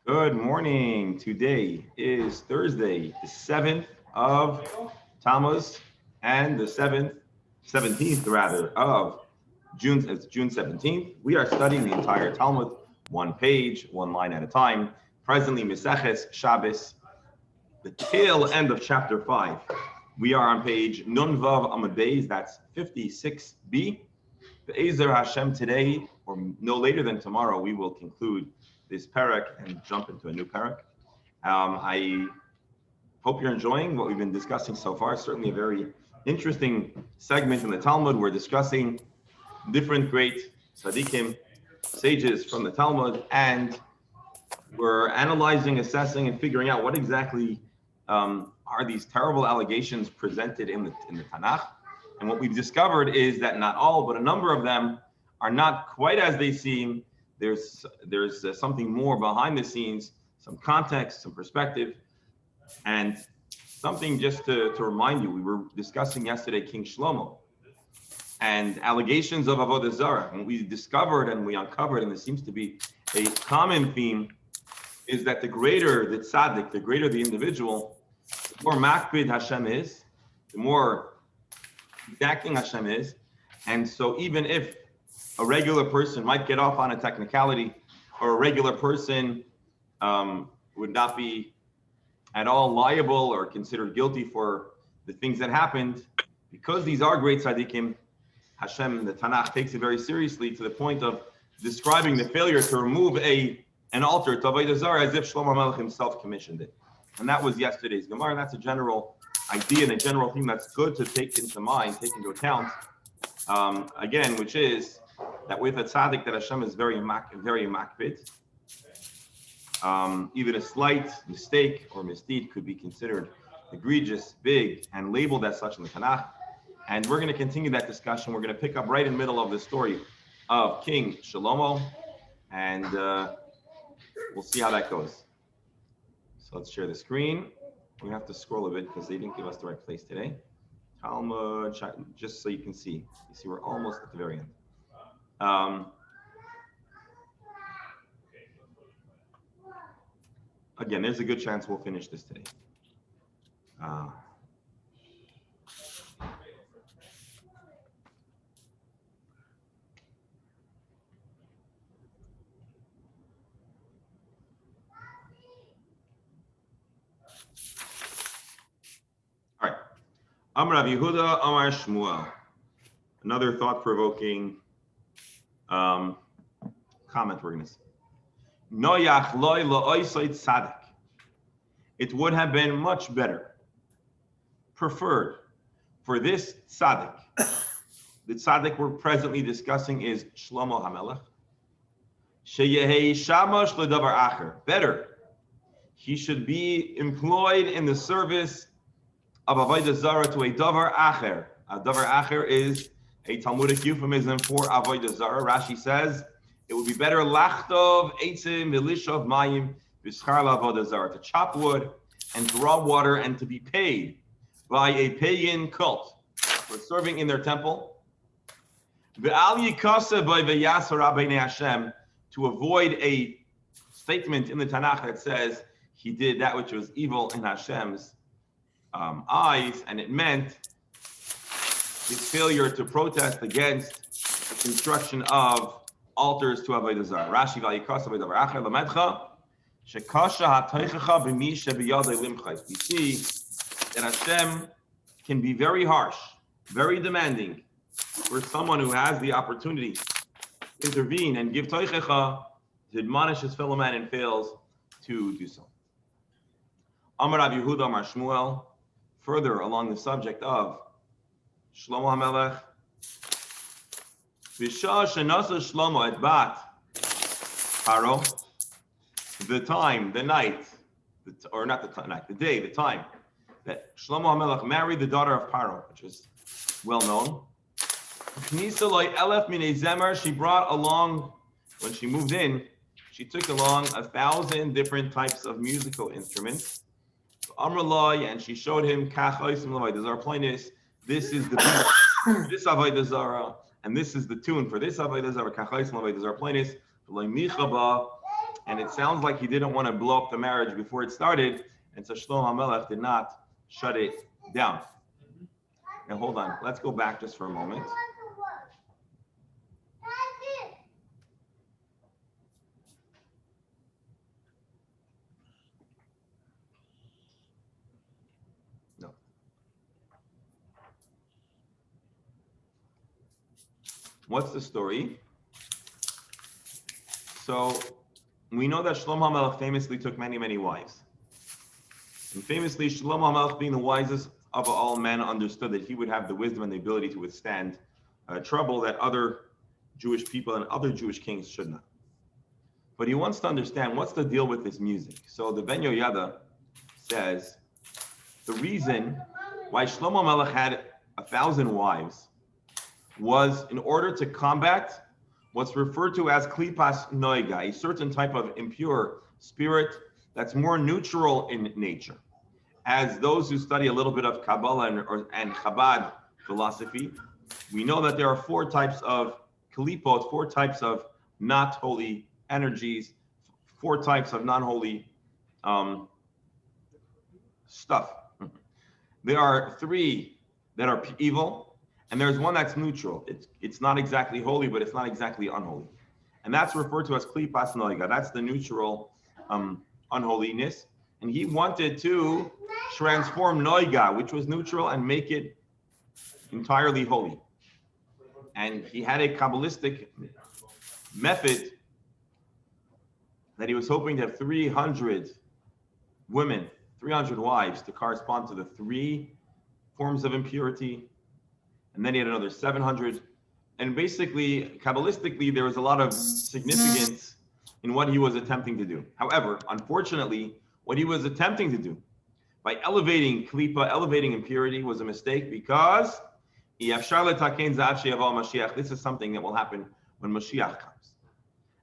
Good morning. Today is Thursday, the 7th of Tammuz, and the 17th rather, of June. It's June 17th. We are studying the entire Talmud, one page, one line at a time. Presently, Meseches Shabbos, the tail end of chapter 5. We are on page Nun Vav Amud Beis, that's 56b. The Ezer Hashem today, or no later than tomorrow, we will conclude this parak and jump into a new parak. I hope you're enjoying what we've been discussing so far. Certainly a very interesting segment in the Talmud. We're discussing different great tzaddikim, sages from the Talmud, and we're analyzing, assessing, and figuring out what exactly are these terrible allegations presented in the Tanakh. And what we've discovered is that not all, but a number of them are not quite as they seem. There's something more behind the scenes, some context, some perspective, and something just to remind you. We were discussing yesterday King Shlomo and allegations of Avodah Zarah. And we discovered and we uncovered, and this seems to be a common theme, is that the greater the tzaddik, the greater the individual, the more makpid Hashem is, the more exacting Hashem is. And so even if a regular person might get off on a technicality, or a regular person would not be at all liable or considered guilty for the things that happened, because these are great tzaddikim, Hashem, the Tanakh, takes it very seriously to the point of describing the failure to remove an altar to Avodah Zarah as if Shlomo Melech himself commissioned it. And that was yesterday's Gemara, and that's a general idea and a general theme that's good to take into mind, take into account, again, which is that with a tzaddik that Hashem is very makpid, even a slight mistake or misdeed could be considered egregious, big, and labeled as such in the Tanakh. And we're going to continue that discussion. We're going to pick up right in the middle of the story of King Shlomo, and we'll see how that goes. So let's share the screen. We have to scroll a bit because they didn't give us the right place today. Talmud, just so you can see. You see, we're almost at the very end. Again, there's a good chance we'll finish this today. All right. Amar Rav Yehuda, Amar Shmuel. Another thought-provoking comment we're going to see. Noyach loy lo'oisait tzaddik. It would have been much better, preferred, for this tzaddik. The tzaddik we're presently discussing is Shlomo HaMelech. Sheyehei shamash ledavar acher. Better, he should be employed in the service of Avodah Zarah to a davar acher. A davar acher is a Talmudic euphemism for Avodah Zarah. Rashi says it would be better lachtov eitzim milishov mayim v'schar la'avodah zarah, to chop wood and draw water and to be paid by a pagan cult for serving in their temple. Ve'al yikasa by v'yasar rabbeinu Hashem, to avoid a statement in the Tanakh that says he did that which was evil in Hashem's eyes, and it meant his failure to protest against the construction of altars to Avodah Zarah. Rashi v'yikasa b'davar acher lamedcha shekasha ha'toichecha b'mi shebiyadei limchais. We see that Hashem can be very harsh, very demanding for someone who has the opportunity to intervene and give toichecha, to admonish his fellow man, and fails to do so. Amar Rav Yehuda, Amar Shmuel, further along the subject of Shlomo HaMelech. V'shah shenasa Shlomo et bat Paro, the time, the night, or not the night, the day, the time that Shlomo HaMelech married the daughter of Paro, which is well known. She brought along, when she moved in, she took along 1,000 different types of musical instruments. And she showed him, our point is, this is the beat, this Avodah Zarah, and this is the tune for this Avodah Zarah. Our point is, and it sounds like he didn't want to blow up the marriage before it started, and so Shlomo HaMelech did not shut it down. Now hold on, let's go back just for a moment. No. What's the story? So we know that Shlomo HaMelech famously took many, many wives. And famously, Shlomo HaMelech, being the wisest of all men, understood that he would have the wisdom and the ability to withstand trouble that other Jewish people and other Jewish kings should not. But he wants to understand what's the deal with this music. So the Ben Yoyada says the reason why Shlomo HaMelech had 1,000 wives was in order to combat what's referred to as klipas noiga, a certain type of impure spirit that's more neutral in nature. As those who study a little bit of Kabbalah and Chabad philosophy, we know that there are 4 types of klipot, 4 types of not holy energies, 4 types of non-holy stuff. There are 3 that are evil, and there's 1 that's neutral. It's not exactly holy, but it's not exactly unholy. And that's referred to as klipas noiga. That's the neutral unholiness. And he wanted to transform noiga, which was neutral, and make it entirely holy. And he had a Kabbalistic method that he was hoping to have 300 women, 300 wives to correspond to the 3 forms of impurity. And then he had another 700. And basically, Kabbalistically, there was a lot of significance in what he was attempting to do. However, unfortunately, what he was attempting to do by elevating klipa, elevating impurity, was a mistake, because this is something that will happen when Mashiach comes.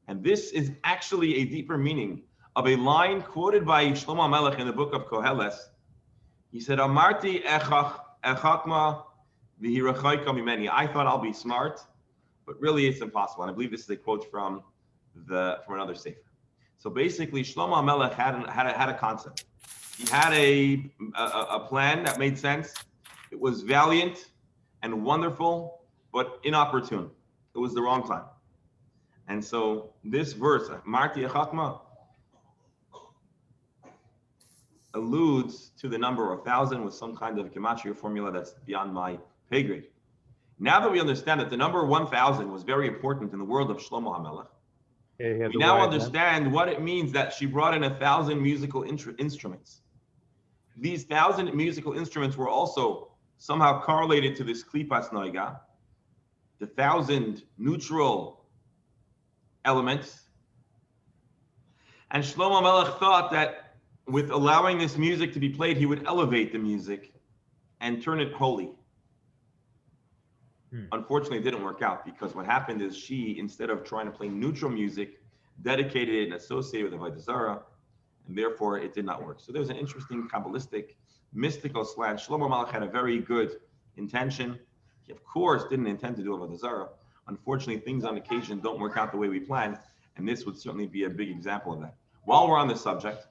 And this is actually a deeper meaning of a line quoted by Shlomo HaMelech in the book of Koheles. He said, Amarti echakma v'hirachaika mimeni. I thought I'll be smart, but really it's impossible. And I believe this is a quote from another sefer. So basically, Shlomo HaMelech had a concept. He had a plan that made sense. It was valiant and wonderful, but inopportune. It was the wrong time. And so this verse, Marti Echakma, alludes to the number of 1,000 with some kind of gematria formula that's beyond my pay grade. Now that we understand that the number 1,000 was very important in the world of Shlomo HaMelech, we now understand what it means that she brought in 1,000 musical instruments. These 1,000 musical instruments were also somehow correlated to this klipas noiga, the 1,000 neutral elements. And Shlomo HaMelech thought that with allowing this music to be played, he would elevate the music and turn it holy. Unfortunately, it didn't work out, because what happened is she, instead of trying to play neutral music, dedicated it and associated with Avodah Zarah, and therefore it did not work. So there's an interesting Kabbalistic, mystical slant. Shlomo HaMelech had a very good intention. He, of course, didn't intend to do Avodah Zarah. Unfortunately, things on occasion don't work out the way we planned, and this would certainly be a big example of that. While we're on the subject,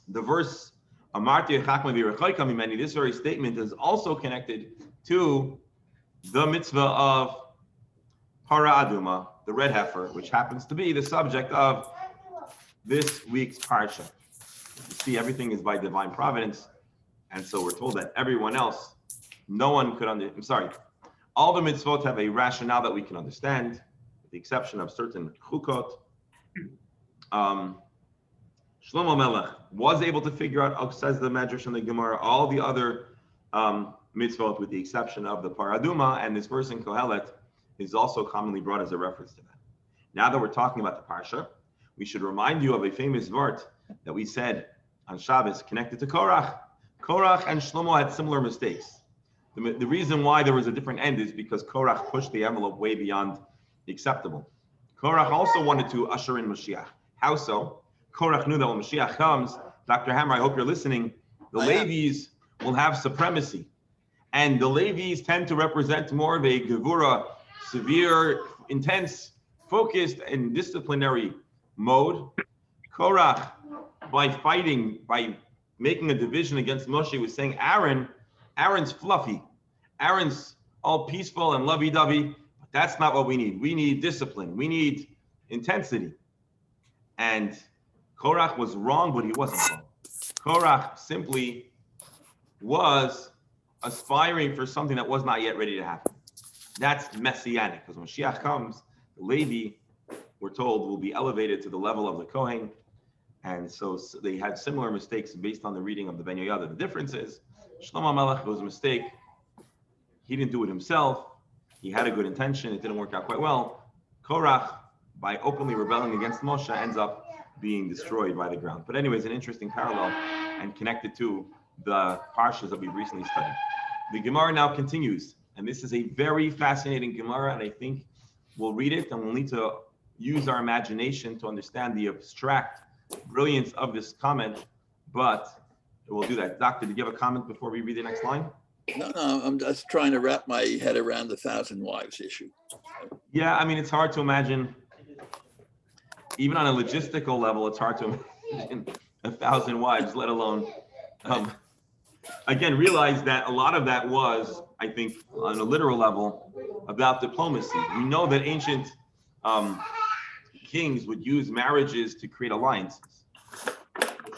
the verse, Amarti Echakma v'Yirachaika mimeni, this very statement is also connected to the mitzvah of Para Aduma, the red heifer, which happens to be the subject of this week's parsha. You see, everything is by divine providence, and so we're told that everyone else, all the mitzvot have a rationale that we can understand, with the exception of certain chukot. Shlomo HaMelech was able to figure out, says the Medrash and the Gemara, all the other mitzvot, with the exception of the paraduma, and this verse in Kohelet is also commonly brought as a reference to that. Now that we're talking about the parsha, we should remind you of a famous vart that we said on Shabbos connected to Korach. Korach and Shlomo had similar mistakes. The reason why there was a different end is because Korach pushed the envelope way beyond the acceptable. Korach also wanted to usher in Mashiach. How so? Korach knew that when Mashiach comes, Dr. Hammer, I hope you're listening, the Levis will have supremacy. And the Levis tend to represent more of a gevura, severe, intense, focused, and disciplinary mode. Korach, by making a division against Moshe, was saying Aaron's fluffy. Aaron's all peaceful and lovey-dovey. But that's not what we need. We need discipline. We need intensity. And Korach was wrong, but he wasn't wrong. Korach simply was aspiring for something that was not yet ready to happen. That's messianic, because when Mashiach comes, the Levi, we're told, will be elevated to the level of the Kohen. And so they had similar mistakes based on the reading of the Ben Yehoyada. The difference is, Shlomo Melech, was a mistake. He didn't do it himself. He had a good intention. It didn't work out quite well. Korach, by openly rebelling against Moshe, ends up being destroyed by the ground. But anyways, an interesting parallel and connected to the parshas that we've recently studied. The Gemara now continues, and this is a very fascinating Gemara, and I think we'll read it, and we'll need to use our imagination to understand the abstract brilliance of this comment, but we'll do that. Doctor, did you have a comment before we read the next line? No, I'm just trying to wrap my head around the 1,000 wives issue. Yeah, I mean, it's hard to imagine, even on a logistical level, it's hard to imagine 1,000 wives, let alone, again, realize that a lot of that was, I think, on a literal level, about diplomacy. We know that ancient kings would use marriages to create alliances.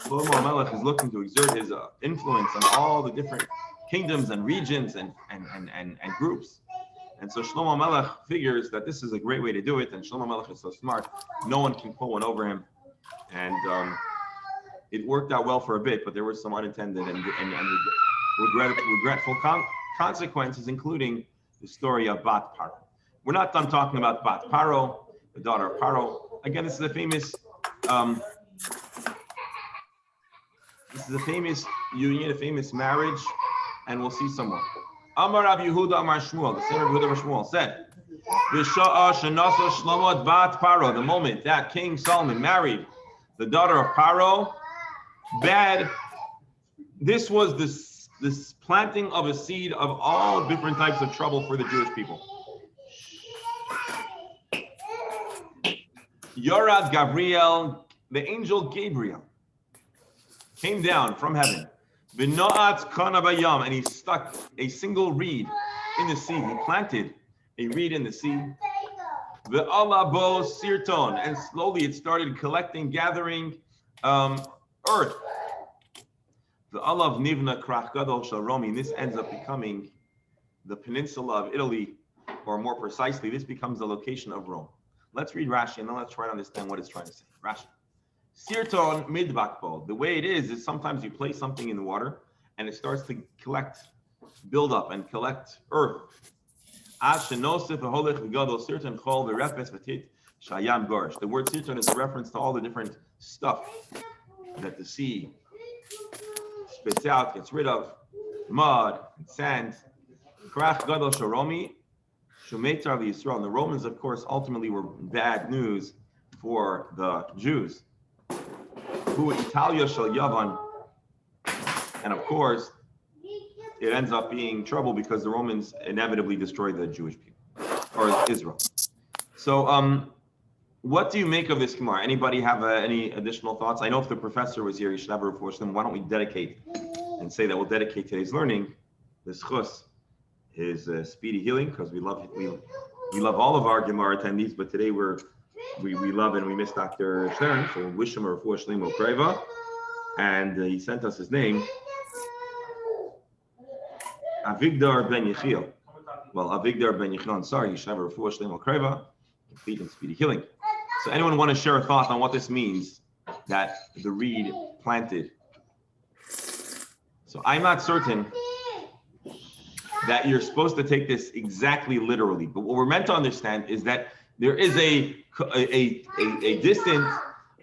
Shlomo Melech is looking to exert his influence on all the different kingdoms and regions and groups. And so Shlomo Melech figures that this is a great way to do it, and Shlomo Melech is so smart, no one can pull one over him. And it worked out well for a bit, but there were some unintended and regretful consequences, including the story of Bat Paro. We're not done talking about Bat Paro, the daughter of Paro. Again, this is a famous union, a famous marriage, and we'll see some more. Amar Rav Yehuda Amar Shmuel, the son of Yehuda Shmuel, said, "V'sha'a shenaso Shlomo bat Paro." The moment that King Solomon married the daughter of Paro, bad. This was this planting of a seed of all different types of trouble for the Jewish people. Yorad Gabriel, the angel Gabriel, came down from heaven. V'no'at kana bayam, and he stuck a single reed in the sea. He planted a reed in the sea. V'ala bo sirton, and slowly it started gathering earth. V'alav nivna krach gadol shel Romi, and this ends up becoming the peninsula of Italy, or more precisely, this becomes the location of Rome. Let's read Rashi, and then let's try to understand what it's trying to say. Rashi. Sirton midbakbo. The way it is sometimes you place something in the water, and it starts to build up and collect earth. The word sirton is a reference to all the different stuff that the sea spits out, gets rid of, mud and sand. Krach gadol sharomi shumeitar liyisrael. And the Romans, of course, ultimately were bad news for the Jews. Who Italia shel Yavan, and of course, it ends up being trouble because the Romans inevitably destroyed the Jewish people, or Israel. So, what do you make of this Gemara? Anybody have any additional thoughts? I know if the professor was here, he should have a report. Why don't we dedicate and say that we'll dedicate today's learning, this chus, his speedy healing, because we love all of our Gemara attendees, but today we love and we miss Dr. Stern, so wish him a refuah shlema u'kreva, and he sent us his name, Avigdor ben Yechiel. Well, Avigdor ben Yechiel, sorry, he should have a refuah shlema u'kreva, complete and speedy healing. So anyone want to share a thought on what this means, that the reed planted? So I'm not certain that you're supposed to take this exactly literally, but what we're meant to understand is that there is a distant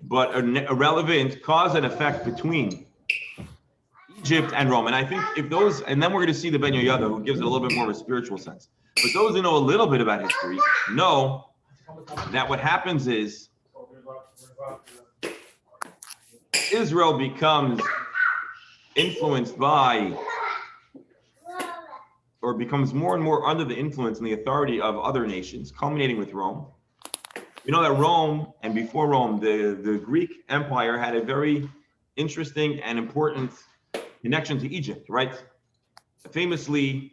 but a relevant cause and effect between Egypt and Rome. And I think if those, and then we're going to see the Ben Yehoyada, who gives it a little bit more of a spiritual sense. But those who know a little bit about history know that what happens is Israel becomes influenced by, or becomes more and more under the influence and the authority of other nations, culminating with Rome. You know that Rome, and before Rome, the Greek Empire had a very interesting and important connection to Egypt, right? Famously,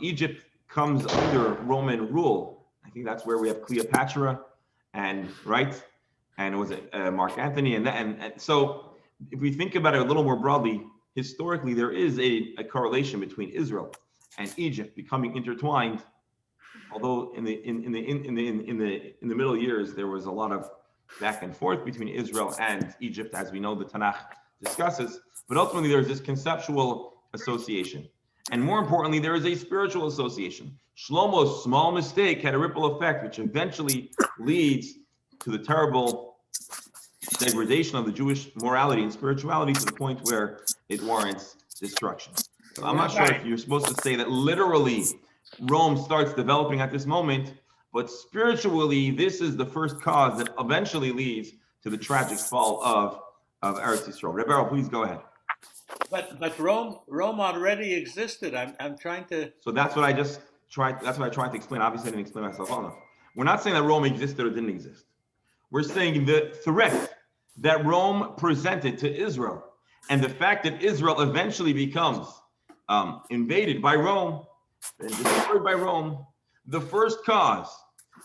Egypt comes under Roman rule. I think that's where we have Cleopatra, and right, and it was Mark Antony, and so if we think about it a little more broadly, historically there is a correlation between Israel and Egypt becoming intertwined. Although in the Middle years there was a lot of back and forth between Israel and Egypt, as we know the Tanakh discusses, but ultimately there's this conceptual association. And more importantly, there is a spiritual association. Shlomo's small mistake had a ripple effect, which eventually leads to the terrible degradation of the Jewish morality and spirituality to the point where it warrants destruction. So I'm not sure if you're supposed to say that literally Rome starts developing at this moment, but spiritually, this is the first cause that eventually leads to the tragic fall of Eretz Yisrael. Rebbe, please go ahead. But Rome already existed. I'm trying to. So that's what I just tried. That's what I tried to explain. Obviously, I didn't explain myself well enough. We're not saying that Rome existed or didn't exist. We're saying the threat that Rome presented to Israel, and the fact that Israel eventually becomes invaded by Rome and destroyed by Rome, the first cause,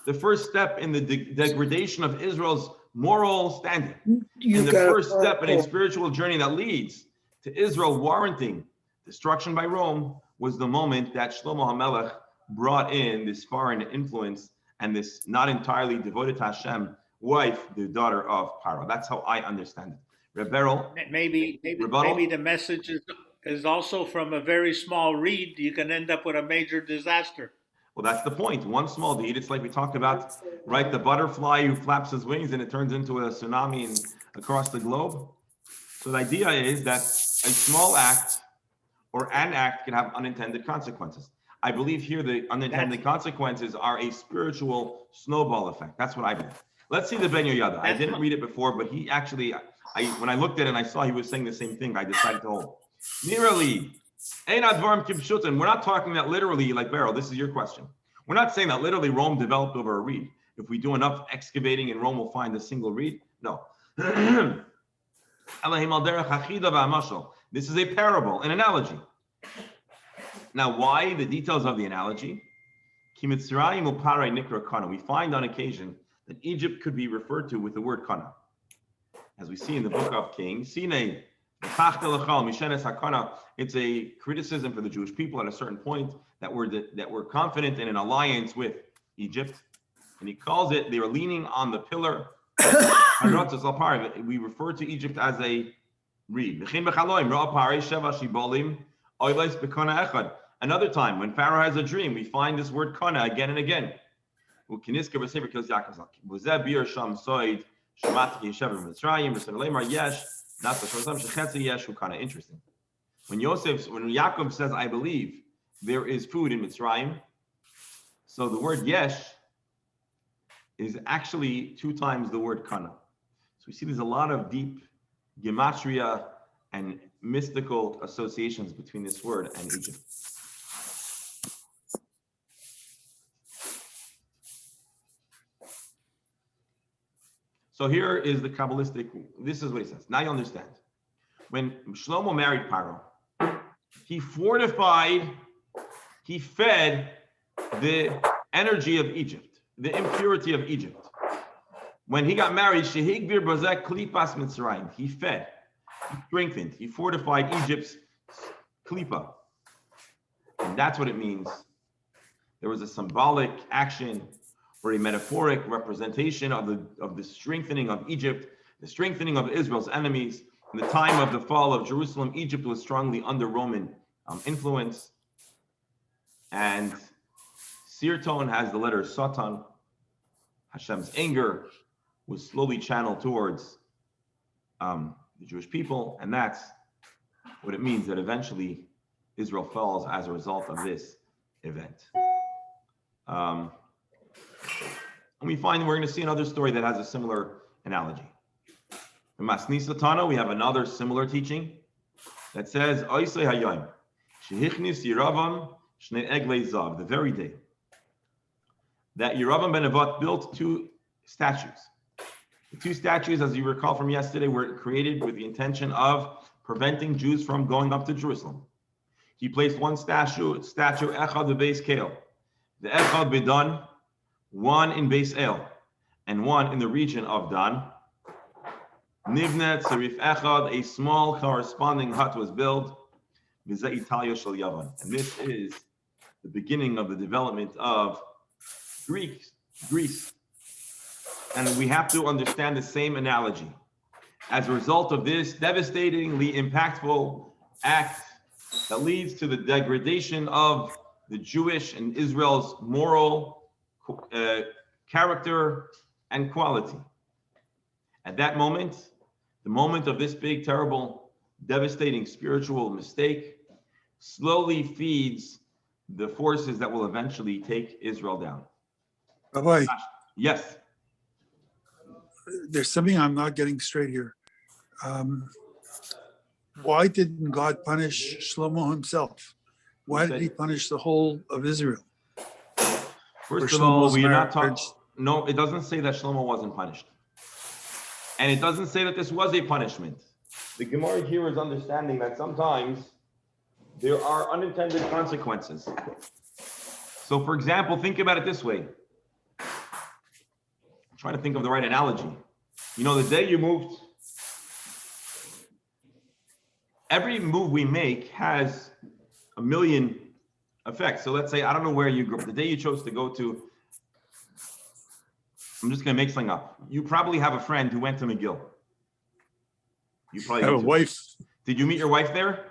the first step in the degradation of Israel's moral standing, and the first step in a spiritual journey that leads to Israel warranting destruction by Rome, was the moment that Shlomo HaMelech brought in this foreign influence and this not entirely devoted to Hashem wife, the daughter of Paro. That's how I understand it. Rebberal, maybe the message is also from a very small reed. You can end up with a major disaster. Well, that's the point. One small deed. It's like we talked about, right? The butterfly who flaps his wings and it turns into a tsunami across the globe. So the idea is that a small act or an act can have unintended consequences. I believe here the unintended consequences are a spiritual snowball effect. That's what I believe. Let's see the Ben Yoyada. I didn't read it before, but he actually, when I looked at it and I saw he was saying the same thing, I decided to hold. Literally, we're not talking that literally like Beryl. This is your question. We're not saying that literally Rome developed over a reed. If we do enough excavating in Rome, we'll find a single reed. No. This is a parable, an analogy. Now, why the details of the analogy? We find on occasion that Egypt could be referred to with the word kana. As we see in the book of Kings, it's a criticism for the Jewish people at a certain point that were confident in an alliance with Egypt. And he calls it, they were leaning on the pillar. We refer to Egypt as a reed. Another time, when Pharaoh has a dream, we find this word kana again and again. Interesting. When Yaakov says, I believe there is food in Mitzrayim, so the word yesh is actually 2 times the word kana. So we see there's a lot of deep gematria and mystical associations between this word and Egypt. So here is the Kabbalistic, this is what he says. Now you understand. When Shlomo married Paro, he fortified, he fed the energy of Egypt, the impurity of Egypt. When he got married, Shehigbir Bazek Klipas Mitzrayim, he fed, he strengthened, he fortified Egypt's klipa. And that's what it means. There was a symbolic action or a metaphoric representation of the strengthening of Egypt, the strengthening of Israel's enemies. In the time of the fall of Jerusalem, Egypt was strongly under Roman influence. And Sirton has the letter Satan. Hashem's anger was slowly channeled towards the Jewish people. And that's what it means that eventually Israel falls as a result of this event. And we find we're going to see another story that has a similar analogy. In Masni Satana, we have another similar teaching that says, Oisei Hayom, Shehichnis Yiravam Shnei Eglei Zav, the very day that Yeravam ben Nevat built two statues. The two statues, as you recall from yesterday, were created with the intention of preventing Jews from going up to Jerusalem. He placed one statue Echad beBeis Kel, the Echad beDan, one in Beis El, and one in the region of Dan. Nivnet Tzarif Echad, a small corresponding hut was built. V'zeh Italia Shel Yavan, and this is the beginning of the development of Greece. And we have to understand the same analogy. As a result of this devastatingly impactful act that leads to the degradation of the Jewish and Israel's moral character and quality. At that moment, the moment of this big, terrible, devastating spiritual mistake slowly feeds the forces that will eventually take Israel down. Rabbi, Yes. there's something I'm not getting straight here. Why didn't God punish Shlomo himself? Why did he punish the whole of Israel? First For of all, Shlomo's we are not talking. marriage? No, it doesn't say that Shlomo wasn't punished. And it doesn't say that this was a punishment. The Gemara here is understanding that sometimes there are unintended consequences. So, for example, think about it this way. I'm trying to think of the right analogy. You know, the day you moved, every move we make has a million effects. So let's say, I don't know where you grew up. The day you chose to go to, I'm just going to make something up. You probably have a friend who went to McGill. You probably I have a do too. wife. Did you meet your wife there?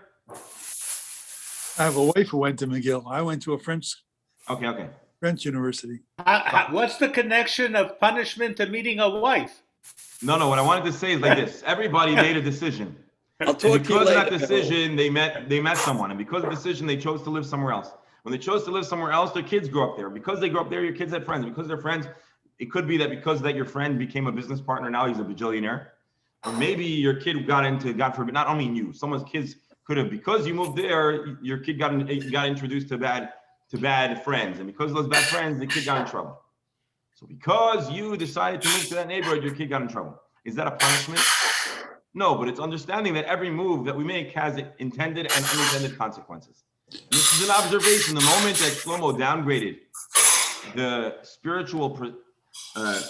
I have a wife who went to McGill. I went to a French Okay. university. What's the connection of punishment to meeting a wife? No, what I wanted to say is like this. Everybody made a decision. I'll And talk to you because of later. that decision, they met someone. And because of the decision, they chose to live somewhere else. When they chose to live somewhere else, their kids grew up there. Because they grew up there, your kids had friends. Because they're friends, it could be that because that your friend became a business partner, now he's a bajillionaire. Or maybe your kid got into, God forbid, not only you, someone's kids could have, because you moved there, your kid got introduced to bad friends. And because of those bad friends, the kid got in trouble. So because you decided to move to that neighborhood, your kid got in trouble. Is that a punishment? No, but it's understanding that every move that we make has intended and unintended consequences. And this is an observation. The moment that Shlomo downgraded the spiritual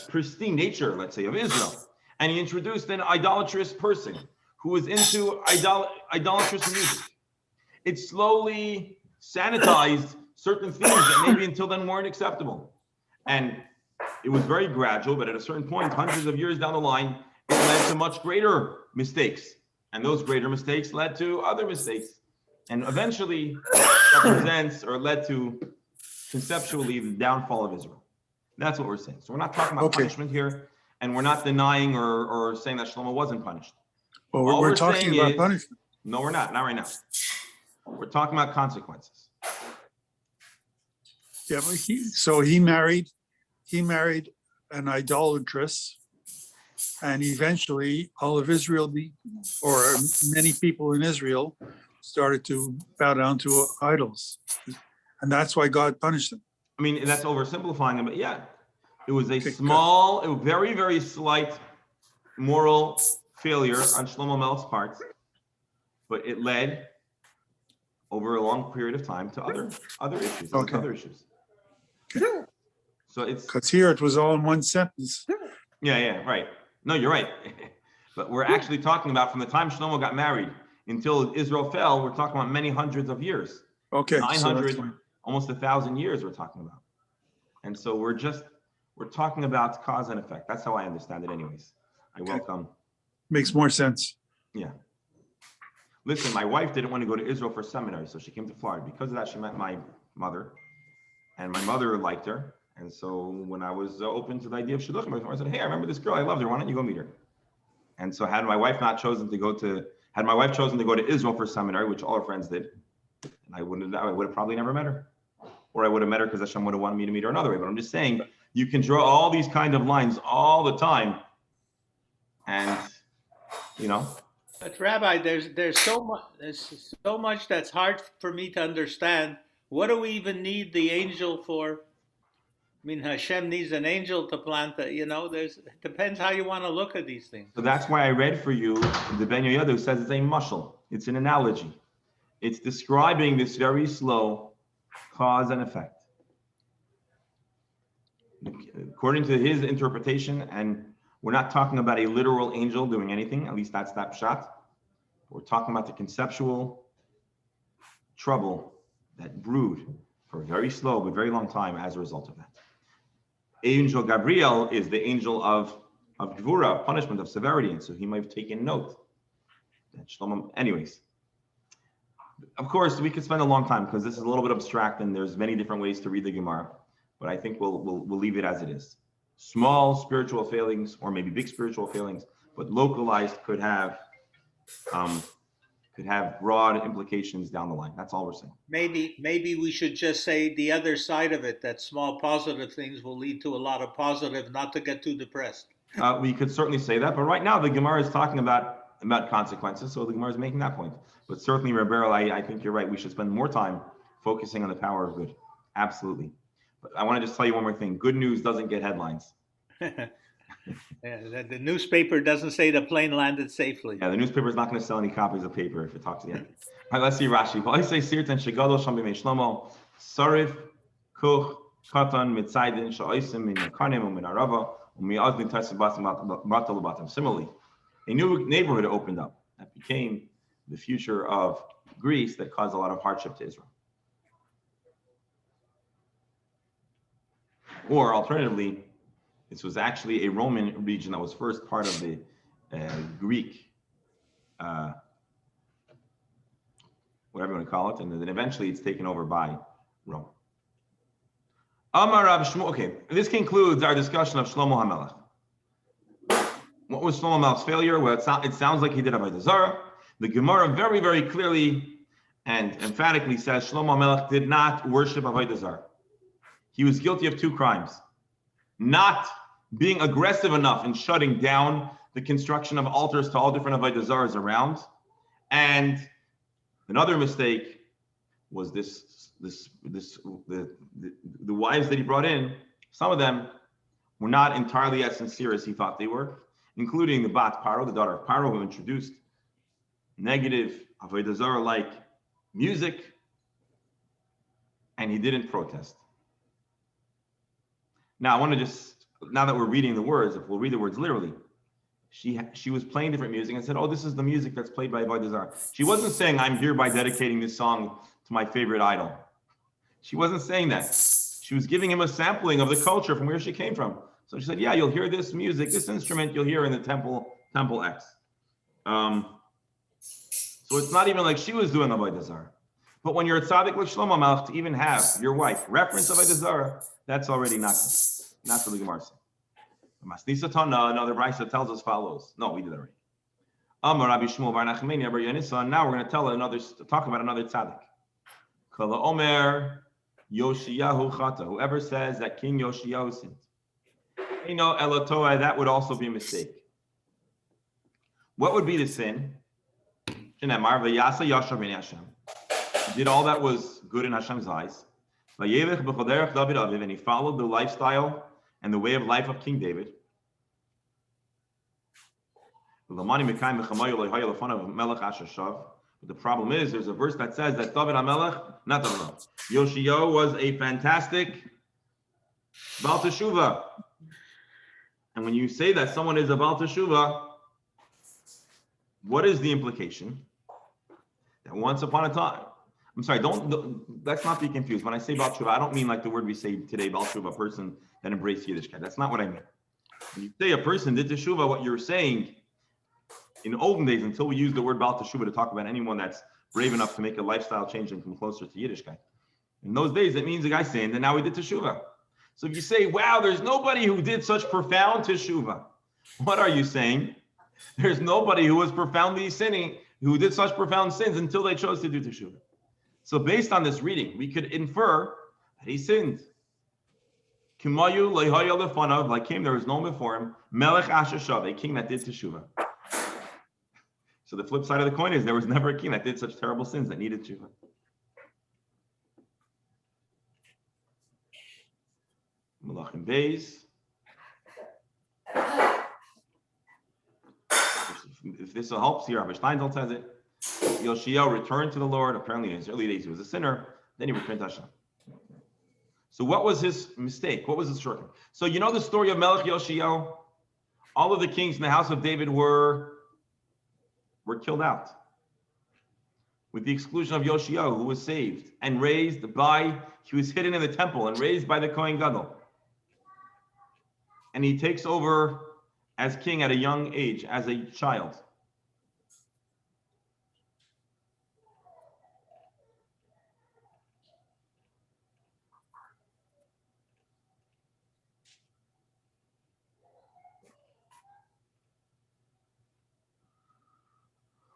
pristine nature, let's say, of Israel, and he introduced an idolatrous person who was into idolatrous music, it slowly sanitized certain things that maybe until then weren't acceptable. And it was very gradual, but at a certain point, hundreds of years down the line, it led to much greater mistakes. And those greater mistakes led to other mistakes. And eventually, represents or led to conceptually the downfall of Israel. That's what we're saying. So we're not talking about punishment here, and we're not denying or saying that Shlomo wasn't punished. Well, All we're we're talking saying about is- punishment. No, we're not right now. We're talking about consequences. Yeah, but he married an idolatress, and eventually all of Israel, or many people in Israel, started to bow down to idols, and that's why God punished them. I mean, that's oversimplifying it, but yeah, it was a Okay, small, a very, very slight moral failure on Shlomo Melech's part, but it led over a long period of time to other issues. Okay. Other issues. So it's Because here it was all in one sentence. yeah, right. No, you're right. But we're actually talking about from the time Shlomo got married until Israel fell, we're talking about many hundreds of years. Okay, so that's 900, fine. almost 1,000 years we're talking about. And so we're talking about cause and effect. That's how I understand it anyways. I welcome. Makes more sense. Yeah. Listen, my wife didn't want to go to Israel for seminary, so she came to Florida. Because of that, she met my mother, and my mother liked her. And so when I was open to the idea of shidduchim, I said, "Hey, I remember this girl. I loved her. Why don't you go meet her?" And so had my wife chosen to go to Israel for seminary, which all her friends did, and I would have probably never met her, or I would have met her because Hashem would have wanted me to meet her another way. But I'm just saying, you can draw all these kind of lines all the time, and you know. But Rabbi, there's so much that's hard for me to understand. What do we even need the angel for? I mean, Hashem needs an angel to plant that, it depends how you want to look at these things. So that's why I read for you the Ben Yoyada says it's a mushal. It's an analogy. It's describing this very slow cause and effect. According to his interpretation, and we're not talking about a literal angel doing anything, at least that's that pshat. We're talking about the conceptual trouble that brewed for a very slow but very long time as a result of that. Angel Gabriel is the angel of Gvura, punishment, of severity, and so he might have taken note. Anyways, of course, we could spend a long time because this is a little bit abstract and there's many different ways to read the Gemara, but I think we'll leave it as it is. Small spiritual failings, or maybe big spiritual failings, but localized could have broad implications down the line. That's all we're saying. Maybe we should just say the other side of it, that small positive things will lead to a lot of positive, not to get too depressed. We could certainly say that, but right now the Gemara is talking about consequences, so the Gemara is making that point. But certainly, Rebbeinu, I think you're right. We should spend more time focusing on the power of good. Absolutely. But I want to just tell you one more thing. Good news doesn't get headlines. Yeah, the newspaper doesn't say the plane landed safely. Yeah, the newspaper is not going to sell any copies of paper if it talks to the end. All right, let's see Rashi. I say Sirtan Shegado Sham B'mei Shlomo Sarif Kuch Katan Mitzaydin Sha'osim Min Karnem U'Min Arava U'Mi'azdin Tasibatim Batalabatim. Similarly, a new neighborhood opened up that became the future of Greece that caused a lot of hardship to Israel. Or alternatively, this was actually a Roman region that was first part of the Greek, whatever you want to call it, and then eventually it's taken over by Rome. Amar Rav Shmuel. Okay, this concludes our discussion of Shlomo HaMelech. What was Shlomo HaMelech's failure? Well, it sounds like he did Avodah Zarah. The Gemara very, very clearly and emphatically says Shlomo HaMelech did not worship Avodah Zarah. He was guilty of two crimes. Not being aggressive enough in shutting down the construction of altars to all different Avodah Zarahs around. And another mistake was the wives that he brought in. Some of them were not entirely as sincere as he thought they were, including the Bat Paro, the daughter of Paro, who introduced negative Avodah Zarah-like music, and he didn't protest. Now, I want to just, now that we're reading the words, if we'll read the words literally, she was playing different music and said, oh, this is the music that's played by Avodah Zarah. She wasn't saying, I'm hereby dedicating this song to my favorite idol. She wasn't saying that. She was giving him a sampling of the culture from where she came from. So she said, yeah, you'll hear this music, this instrument you'll hear in the temple X. So it's not even like she was doing Avodah Zarah. But when you're a tzaddik like Shlomo HaMelech, to even have your wife reference Avodah Zarah, that's already not good. Not for the Gemara. Masnisa Tana, another brayso tells us follows. No, we did already. Amar Rabbi Shmuel bar Nachmani bar Yonasan. Now we're going to talk about another tzaddik. Kala Omer Yoshiyahu Chata. Whoever says that King Yoshiyahu sinned, Elatoa, that would also be a mistake. What would be the sin? He did all that was good in Hashem's eyes. And he followed the lifestyle and the way of life of King David. But the problem is, there's a verse that says that David HaMelech, not David, Yoshiyahu was a fantastic Baal Teshuvah. And when you say that someone is a Baal Teshuvah, what is the implication? That once upon a time, I'm sorry, let's not be confused. When I say Baal Teshuvah, I don't mean like the word we say today, Baal Teshuvah, a person that embraced Yiddishkeit. That's not what I mean. When you say a person did Teshuvah, what you're saying in olden days, until we use the word Baal Teshuvah to talk about anyone that's brave enough to make a lifestyle change and come closer to Yiddishkeit. In those days, it means the guy saying that now he did Teshuvah. So if you say, wow, there's nobody who did such profound Teshuvah, what are you saying? There's nobody who was profoundly sinning, who did such profound sins until they chose to do Teshuvah. So based on this reading, we could infer that he sinned. Kimayu lehaya lefanav, like him, there was no one before him. Melech Ashashav, a king that did Teshuvah. So the flip side of the coin is there was never a king that did such terrible sins that needed Teshuvah. Malachim Beis. If this helps here, Rabbi Steindl says it. Yoshio returned to the Lord. Apparently, in his early days, he was a sinner. Then he returned to Hashem. So, what was his mistake? What was his shortcoming? So, you know the story of Melech Yoshio? All of the kings in the house of David were killed out, with the exclusion of Yoshio, who was saved and raised by. He was hidden in the temple and raised by the Kohen Gadol. And he takes over as king at a young age, as a child.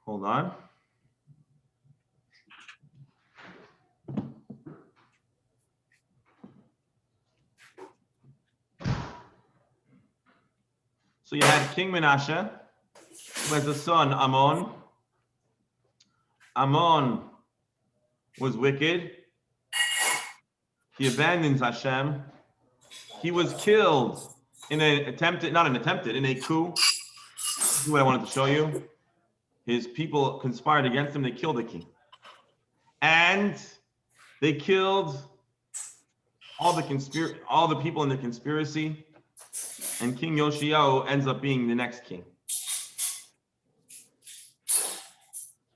Hold on. So you had King Menashe, who has a son, Ammon. Ammon was wicked. He abandons Hashem. He was killed in in a coup. This is what I wanted to show you. His people conspired against him. They killed the king. And they killed all the people in the conspiracy. And King Yoshio ends up being the next king.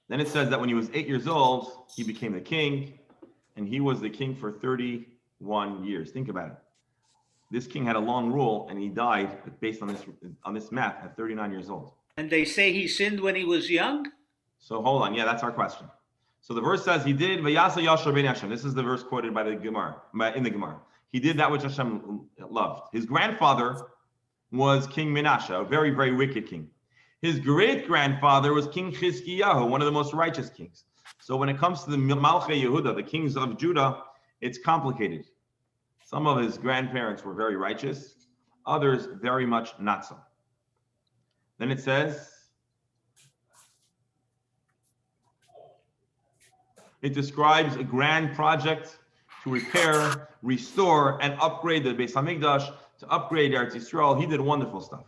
Then it says that when he was 8 years old, he became the king, and he was the king for 31 years. Think about it. This king had a long rule, and he died based on this math at 39 years old. And they say he sinned when he was young? So hold on. Yeah, that's our question. So the verse says he did Vayasa Yashar Ben Hashem. This is the verse quoted by the Gemara, in the Gemara. He did that which Hashem loved. His grandfather was King Menashe, a very, very wicked king. His great-grandfather was King Chizkiyahu, one of the most righteous kings. So when it comes to the Malchei Yehuda, the kings of Judah, it's complicated. Some of his grandparents were very righteous, others very much not so. Then it says, it describes a grand project to repair, restore, and upgrade the Beis HaMikdash, to upgrade Eretz Yisrael. He did wonderful stuff.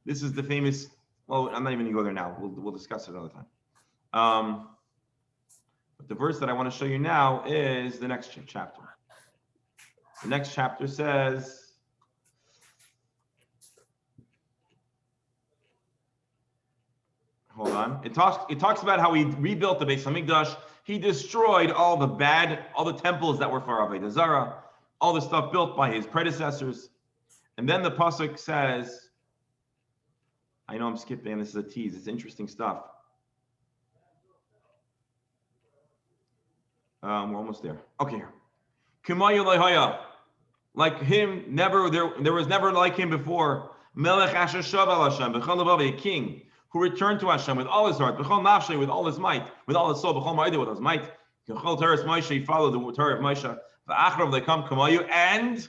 This is the famous, well, I'm not even going to go there now. We'll discuss it another time. But the verse that I want to show you now is the next chapter. The next chapter says, hold on. It talks about how he rebuilt the Beis HaMikdash. He destroyed all the temples that were for Avodah Zarah, all the stuff built by his predecessors. And then the pasuk says, I know I'm skipping, this is a tease, it's interesting stuff. We're almost there. Okay, here. Kumayu Lehaya. Like him, there was never like him before. Melech Asher Shav Hashem, B'chol Levav, a king who returned to Hashem with all his heart, B'chol Nafshe, with all his might, with all his soul, B'chol Ma'ideh, with his might. B'chol Teres Moshe, he followed the Torah of Moshe. V'achrav Lekam Kumayu, and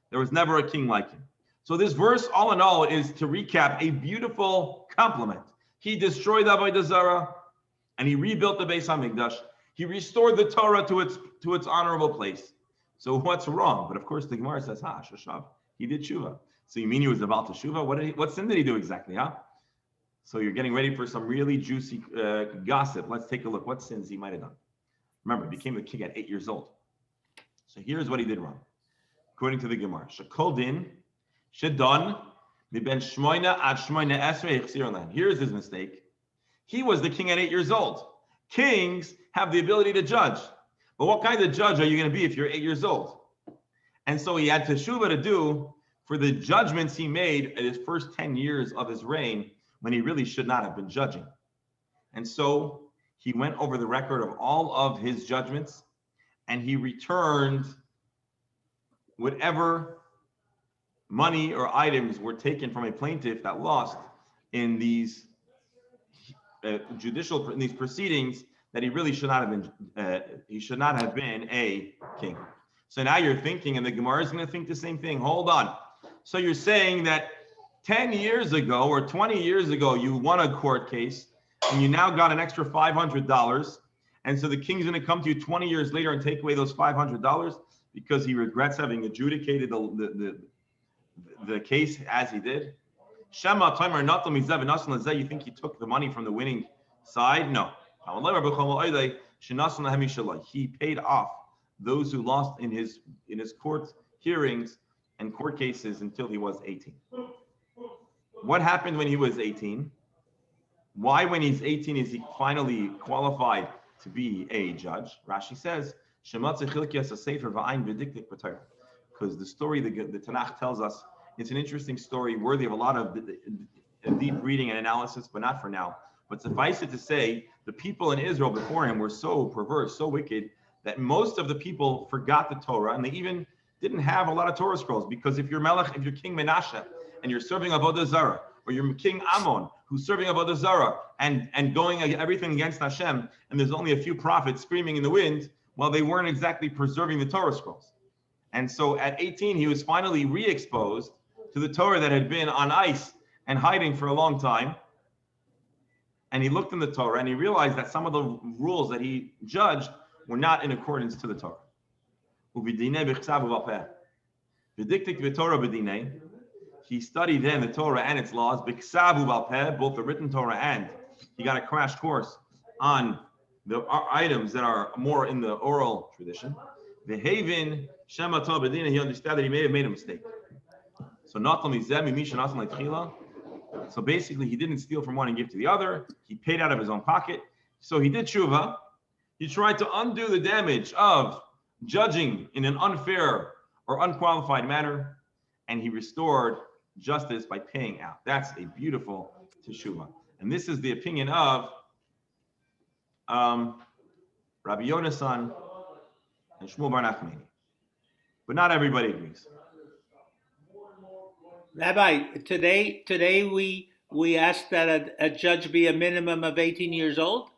there was never a king like him. So this verse, all in all, is to recap a beautiful compliment. He destroyed Avodah Zarah, and he rebuilt the Beis HaMikdash. He restored the Torah to its honorable place. So what's wrong? But of course, the Gemara says, Shashav, he did Shuvah. So you mean he was about to Shuvah? What sin did he do exactly, huh? So you're getting ready for some really juicy gossip. Let's take a look. What sins he might have done. Remember, he became a king at 8 years old. So here's what he did wrong. According to the Gemara, Shekol din shedon miben shmoina ad shmoina esrei ichsir lan. Here's his mistake. He was the king at 8 years old. Kings have the ability to judge. But what kind of judge are you going to be if you're 8 years old? And so he had teshuvah to do for the judgments he made in his first 10 years of his reign when he really should not have been judging. And so he went over the record of all of his judgments and he returned whatever money or items were taken from a plaintiff that lost in these in these proceedings that he really should not have been. He should not have been a king. So now you're thinking, and the Gemara is going to think the same thing. Hold on. So you're saying that 10 years ago or 20 years ago you won a court case, and you now got an extra $500, and so the king's going to come to you 20 years later and take away those $500 because he regrets having adjudicated the case as he did. Shema Timer Natal Mizav Nasan Lazeh, you think he took the money from the winning side? No. He paid off those who lost in his court hearings and court cases until he was 18. What happened when he was 18? Why, when he's 18, is he finally qualified to be a judge? Rashi says, because the story the Tanakh tells us, it's an interesting story worthy of a lot of deep reading and analysis, but not for now. But suffice it to say, the people in Israel before him were so perverse, so wicked, that most of the people forgot the Torah, and they even didn't have a lot of Torah scrolls. Because if you're King Menashe, and you're serving Avodah Zarah, or you're King Ammon, who's serving Avodah Zarah, and going everything against Hashem, and there's only a few prophets screaming in the wind, well, they weren't exactly preserving the Torah scrolls. And so at 18, he was finally re-exposed to the Torah that had been on ice and hiding for a long time. And he looked in the Torah and he realized that some of the rules that he judged were not in accordance to the Torah. He studied then the Torah and its laws, both the written Torah, and he got a crash course on the items that are more in the oral tradition. The Haven, Shema Torah B'dina, he understood that he may have made a mistake. So basically, he didn't steal from one and give to the other. He paid out of his own pocket. So he did tshuva. He tried to undo the damage of judging in an unfair or unqualified manner, and he restored justice by paying out. That's a beautiful teshuva. And this is the opinion of Rabbi Yonasan and Shmuel Bar Nachmani. But not everybody agrees. Rabbi, today we ask that a judge be a minimum of 18 years old?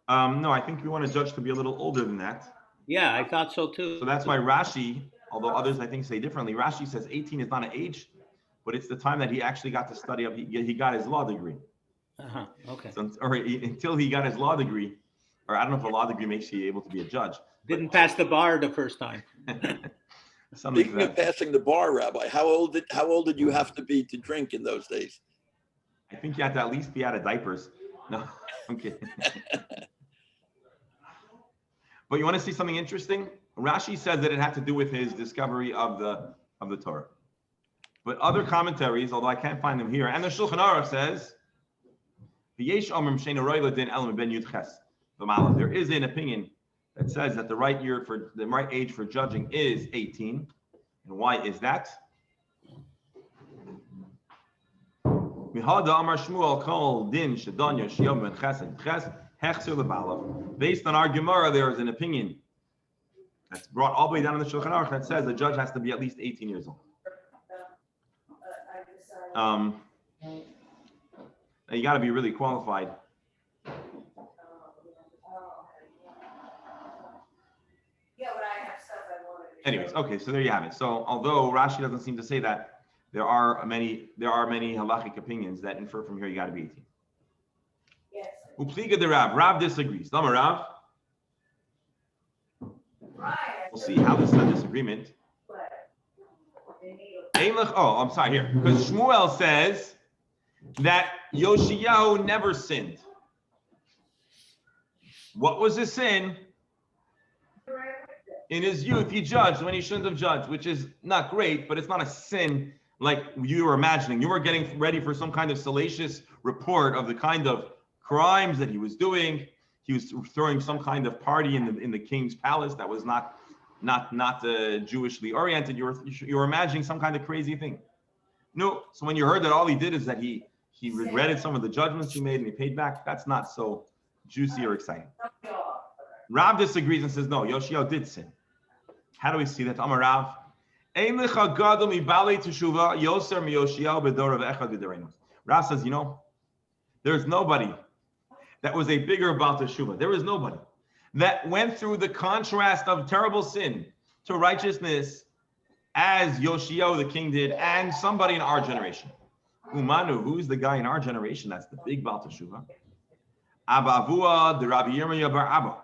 No, I think we want a judge to be a little older than that. Yeah, I thought so too. So that's why Rashi, although others I think say differently, Rashi says 18 is not an age, but it's the time that he actually got to study up. He got his law degree. Okay. So, until he got his law degree, or I don't know if a law degree makes you able to be a judge. Didn't pass the bar the first time. Speaking of passing the bar, Rabbi, how old did you have to be to drink in those days? I think you had to at least be out of diapers. No, I'm kidding. But you want to see something interesting? Rashi says that it had to do with his discovery of the Torah. But other commentaries, although I can't find them here, and the Shulchan Aruch says, there is an opinion that says that the right age for judging is 18. And why is that? Based on our Gemara, there is an opinion that's brought all the way down in the Shulchan Aruch that says the judge has to be at least 18 years old. You got to be really qualified. Anyways, okay, so there you have it. So although Rashi doesn't seem to say that, there are many halachic opinions that infer from here you got to be 18. Yes. Upliga de Rav. Rav disagrees. Dama Rav. We'll see how this is a disagreement. Oh, I'm sorry, here. Because Shmuel says that Yoshiyahu never sinned. What was his sin? In his youth, he judged when he shouldn't have judged, which is not great, but it's not a sin like you were imagining. You were getting ready for some kind of salacious report of the kind of crimes that he was doing. He was throwing some kind of party in the king's palace that was not Jewishly oriented. You were imagining some kind of crazy thing. No. So when you heard that all he did is that he regretted some of the judgments he made and he paid back, that's not so juicy or exciting. Rav disagrees and says, no, Yoshiyahu did sin. How do we see that? Amar Rav. Rav says, there's nobody that was a bigger Baal Teshuvah. There is nobody that went through the contrast of terrible sin to righteousness as Yoshiyahu the king did, and somebody in our generation. Umanu, who's the guy in our generation that's the big Baal Teshuvah? Abba Avua, the Rabbi Yirmiyah bar Abba.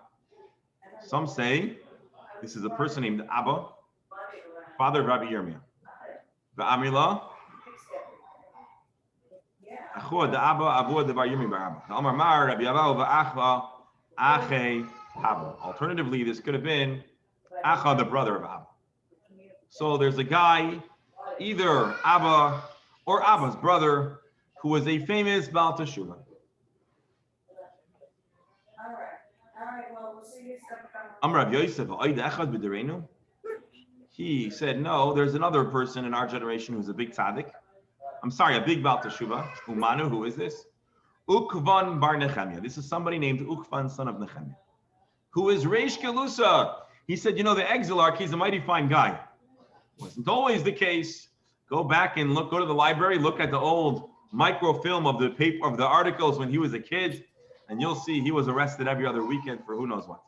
Some say this is a person named Abba, father of Rabbi Yirmiyah. V'amila, achua de Abba, avua de Bar Yirmiyah bar Abba. The Amar Mar, Rabbi Abba, v'achva, ache Abba. Alternatively, this could have been Acha, the brother of Abba. So there's a guy, either Abba or Abba's brother, who was a famous Baal Teshuvah. Amar Rav Yosef, Oid Echad b'Derenu. He said, no, there's another person in our generation who's a big tzaddik. I'm sorry, a big Baal Teshuvah. Umanu, who is this? Ukvan bar Nechemia. This is somebody named Ukvan, son of Nechemia, who is Reish Gelusa. He said, the exilarch, he's a mighty fine guy. Wasn't always the case. Go back and go to the library, look at the old microfilm of the paper, of the articles when he was a kid, and you'll see he was arrested every other weekend for who knows what.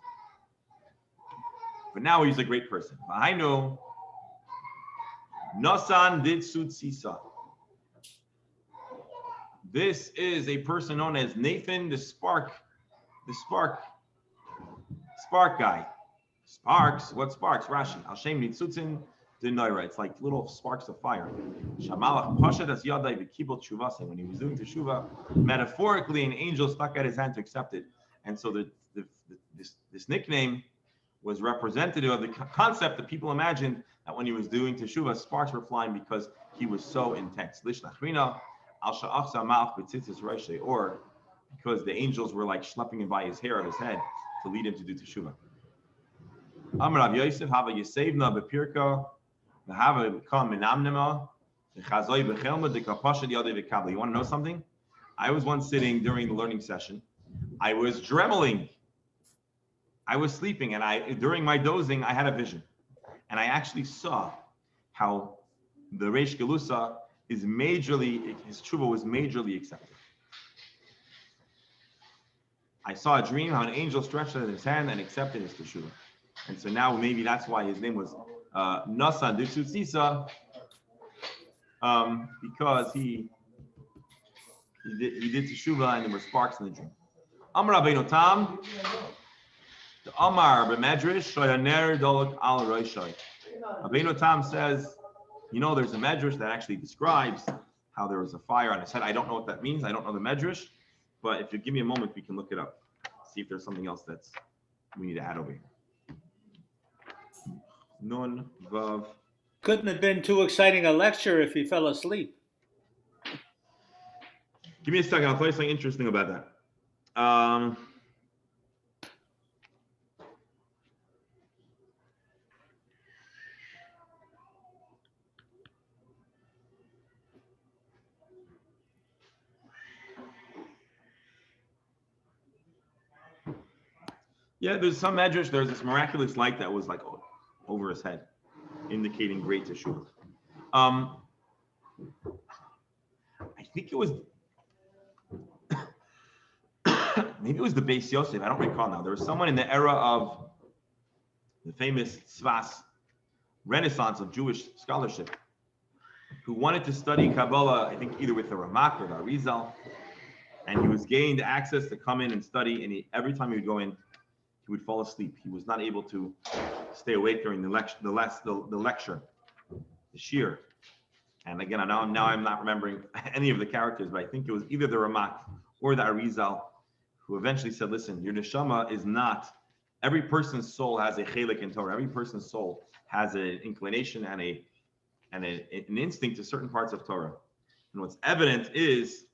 But now he's a great person. I know. Nasan did Sutsisa. This is a person known as Nathan the Spark guy. Sparks, what sparks? Rashi. Hashem nitzutzin denoira. It's like little sparks of fire. Shamalach pasha das yadai v'kibol tshuvase. When he was doing teshuva, metaphorically, an angel stuck out his hand to accept it. And so this nickname was representative of the concept that people imagined that when he was doing teshuva, sparks were flying because he was so intense. Lishnachrina al sha'achza malach b'tzitzis roshei, or because the angels were like schlepping him by his hair of his head to lead him to do teshuva. Amar Rav Yosef, hava yesevna bepirka, v'hava kam minamnema, v'chazoi b'chelma dekapasha yadei v'kabla. You want to know something? I was once sitting during the learning session. I was dremeling. I was sleeping, and during my dozing, I had a vision. And I actually saw how the Reish Gelusa his tshuva was majorly accepted. I saw a dream how an angel stretched out his hand and accepted his teshuva. And so now maybe that's why his name was Nasa Ditsutsisa, because he did teshuva and there were sparks in the dream. Amar Rabbeinu Tam, the Amar b'Medrash Shoyaner Dolok Al Roishai. Rabbeinu Tam says, there's a Medrash that actually describes how there was a fire on his head. I don't know what that means. I don't know the Medrash, but if you give me a moment, we can look it up. See if there's something else we need to add over here. Nun Vav. Couldn't have been too exciting a lecture if he fell asleep. Give me a second. I'll tell you something interesting about that. Yeah, there's some medrash. There's this miraculous light that was like over his head, indicating great teshuva. I think it was maybe it was the Beis Yosef. I don't recall now. There was someone in the era of the famous Tzvas Renaissance of Jewish scholarship who wanted to study Kabbalah. I think either with the Ramak or the Arizal, and he was gained access to come in and study. And every time he would go in, he would fall asleep. He was not able to stay awake during the lecture, the shir. And again, now I'm not remembering any of the characters, but I think it was either the Ramak or the Arizal who eventually said, listen, your neshama is not, every person's soul has a chelik in Torah. Every person's soul has an inclination and an instinct to certain parts of Torah. And what's evident is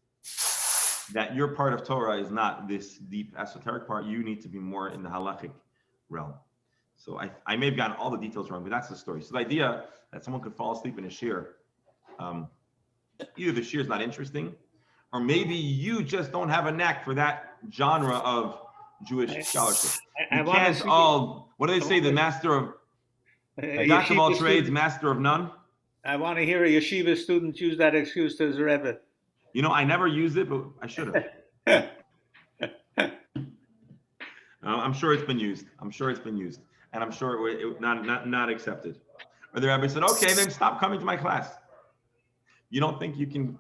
that your part of Torah is not this deep esoteric part. You need to be more in the halachic realm. So I may have gotten all the details wrong, but that's the story. So the idea that someone could fall asleep in a shir, either the shir is not interesting, or maybe you just don't have a knack for that genre of Jewish scholarship. You can't all, what do they say, the master of, jack of all trades, master of none? I want to hear a yeshiva student use that excuse to his Rebbe. I never used it, but I should have. I'm sure it's been used. And I'm sure it not accepted. Or the rabbi said, okay, then stop coming to my class. You don't think you can?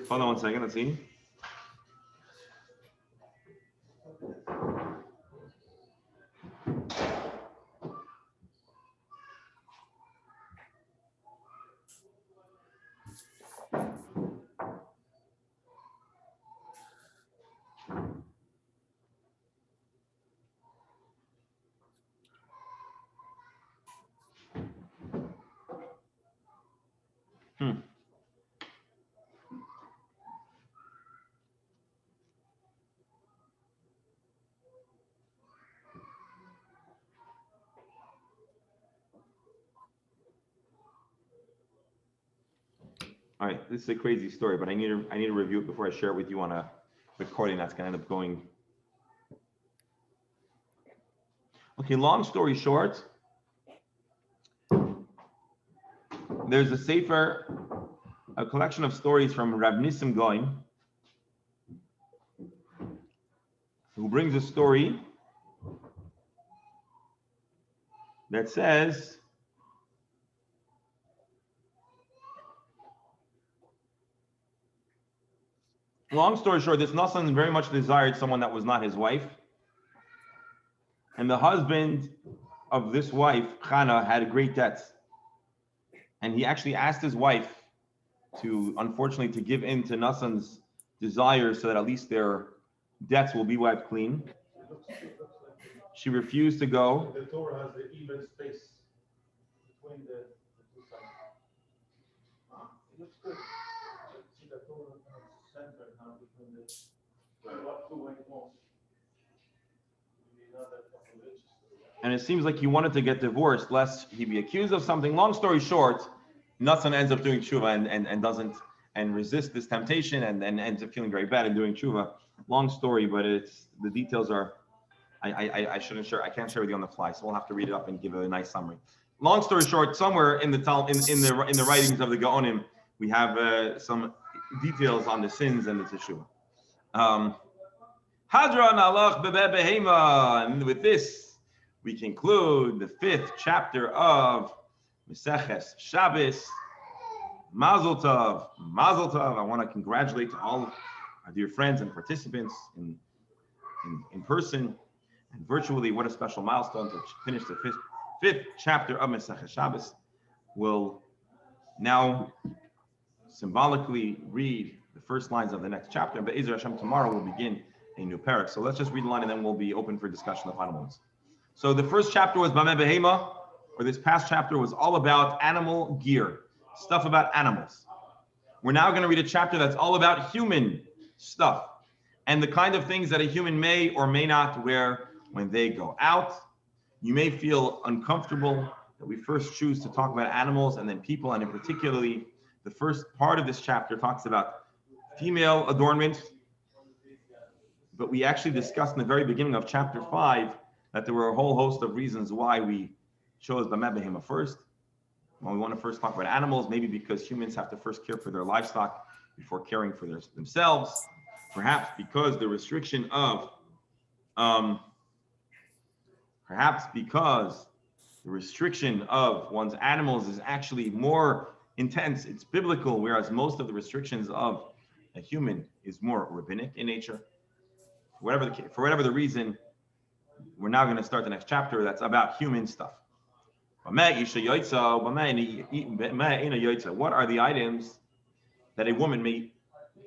Hold on one second, let's see. All right, this is a crazy story, but I need to review it before I share it with you on a recording that's going to end up going. Okay, long story short, there's a sefer, a collection of stories from Rab Nissim Goin, who brings a story that says long story short, this Nassan very much desired someone that was not his wife. And the husband of this wife, Chana, had great debts. And he actually asked his wife unfortunately, to give in to Nassan's desires so that at least their debts will be wiped clean. She refused to go. The Torah has the even space between the two sides. It looks good. See the Torah center now between the two white walls. And it seems like he wanted to get divorced lest he be accused of something. Long story short, Nassan ends up doing tshuva and doesn't and resist this temptation and ends up feeling very bad and doing tshuva. Long story, but the details are I shouldn't share. I can't share with you on the fly, so we'll have to read it up and give a nice summary. Long story short, somewhere in the writings of the Gaonim, we have some details on the sins and the teshuvah. Hadran alach bebehema, and with this we conclude the 5th chapter of Meseches Shabbos. Mazel tov, mazel tov. I want to congratulate all our dear friends and participants in person and virtually. What a special milestone to finish the 5th chapter of Meseches Shabbos. We'll now symbolically read the first lines of the next chapter. But Be'ezer Hashem, tomorrow we'll begin a new parak. So let's just read the line and then we'll be open for discussion of the final ones. So the first chapter was Bameh Behema, or this past chapter was all about animal gear, stuff about animals. We're now going to read a chapter that's all about human stuff and the kind of things that a human may or may not wear when they go out. You may feel uncomfortable that we first choose to talk about animals and then people, and in particularly the first part of this chapter talks about female adornment. But we actually discussed in the very beginning of chapter 5 that there were a whole host of reasons why we chose Bameh Behema first. Well, we want to first talk about animals, maybe because humans have to first care for their livestock before caring for themselves. Perhaps because the restriction of, one's animals is actually more intense. It's biblical, whereas most of the restrictions of a human is more rabbinic in nature. For whatever the reason, we're now going to start the next chapter that's about human stuff. What are the items that a woman may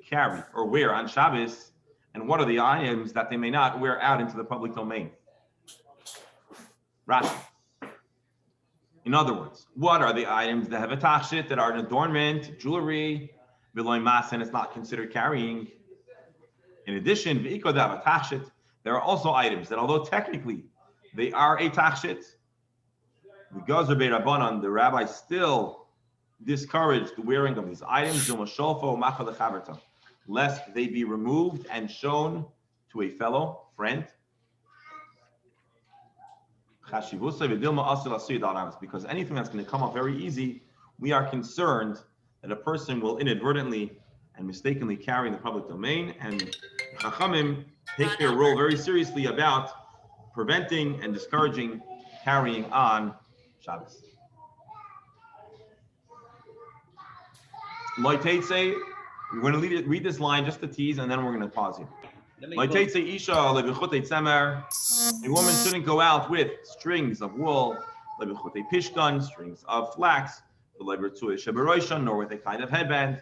carry or wear on Shabbos, and what are the items that they may not wear out into the public domain? Rashi. In other words, what are the items that have a tachshit, that are an adornment, jewelry, v'loy mas, and it's not considered carrying? In addition, there are also items that, although technically they are a tachshit, the rabbi still discouraged the wearing of these items, lest they be removed and shown to a fellow friend. Because anything that's going to come up very easy, we are concerned that a person will inadvertently and mistakenly carry in the public domain, and Chachamim take their role very seriously about preventing and discouraging carrying on Shabbos. We're going to read this line just to tease, and then we're going to pause here. A woman shouldn't go out with strings of wool, strings of flax, nor with a kind of headband,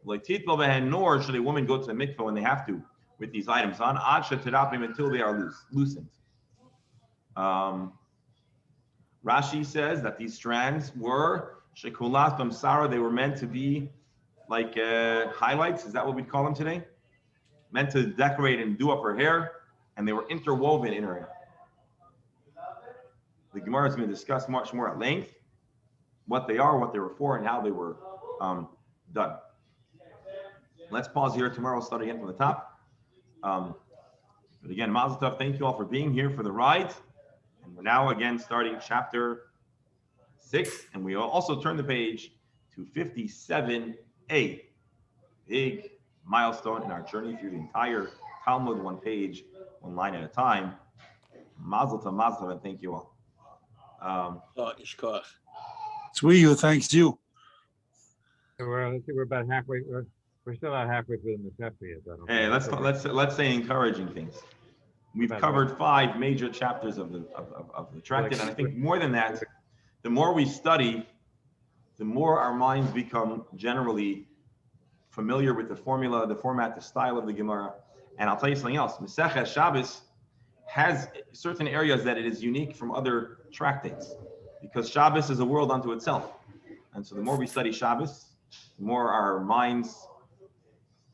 nor should a woman go to the mikveh when they have to with these items on, until they are loosened. Rashi says that these strands were Shekulat Bamsara, they were meant to be like highlights. Is that what we'd call them today? Meant to decorate and do up her hair, and they were interwoven in her hair. The Gemara is going to discuss much more at length what they are, what they were for, and how they were done. Let's pause here. Tomorrow we'll start again from the top. But again, Mazel Tov, thank you all for being here for the ride. And we're now again starting chapter 6, and we will also turn the page to 57a. Big milestone in our journey through the entire Talmud, one page, one line at a time. Mazel Tov, and thank you all. It's we who thanks you. We're about halfway. We're still not halfway through the Masechta yet. Hey, let's say encouraging things. We've covered 5 major chapters of the tractate, and I think more than that, the more we study, the more our minds become generally familiar with the formula, the format, the style of the Gemara. And I'll tell you something else. Masechet Shabbos has certain areas that it is unique from other tractates, because Shabbos is a world unto itself. And so the more we study Shabbos, the more our minds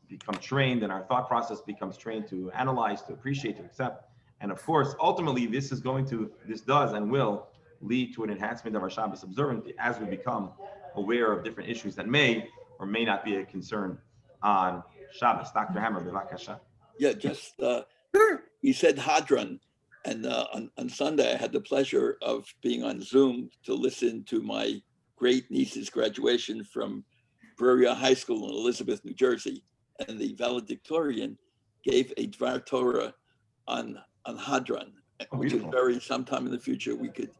become trained and our thought process becomes trained to analyze, to appreciate, to accept. And of course, ultimately, this does and will lead to an enhancement of our Shabbos observance as we become aware of different issues that may or may not be a concern on Shabbos. Dr. Hammer, b'vakasha. Yeah, just you said Hadron, and on Sunday I had the pleasure of being on Zoom to listen to my great niece's graduation from Brewery High School in Elizabeth, New Jersey, and the valedictorian gave a Dvar Torah on Hadron, which is very, sometime in the future we could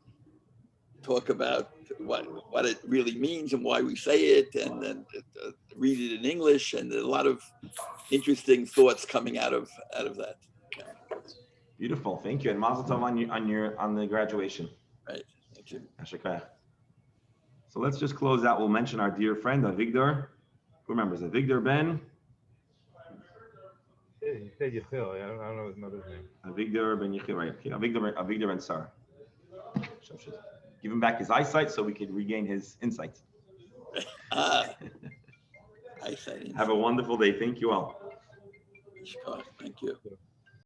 talk about what it really means and why we say it, and then read it in English, and a lot of interesting thoughts coming out of that. Beautiful, thank you, and Mazel Tov on the graduation. Right, thank you. So let's just close out. We'll mention our dear friend Avigdor. Who remembers Avigdor Ben? You said Yechiel. I don't know his mother's name. Avigdor Ben Yechiel, right? Avigdor Ben Sar. Give him back his eyesight so we can regain his insights. Eyesight. Have a wonderful day. Thank you all. Thank you.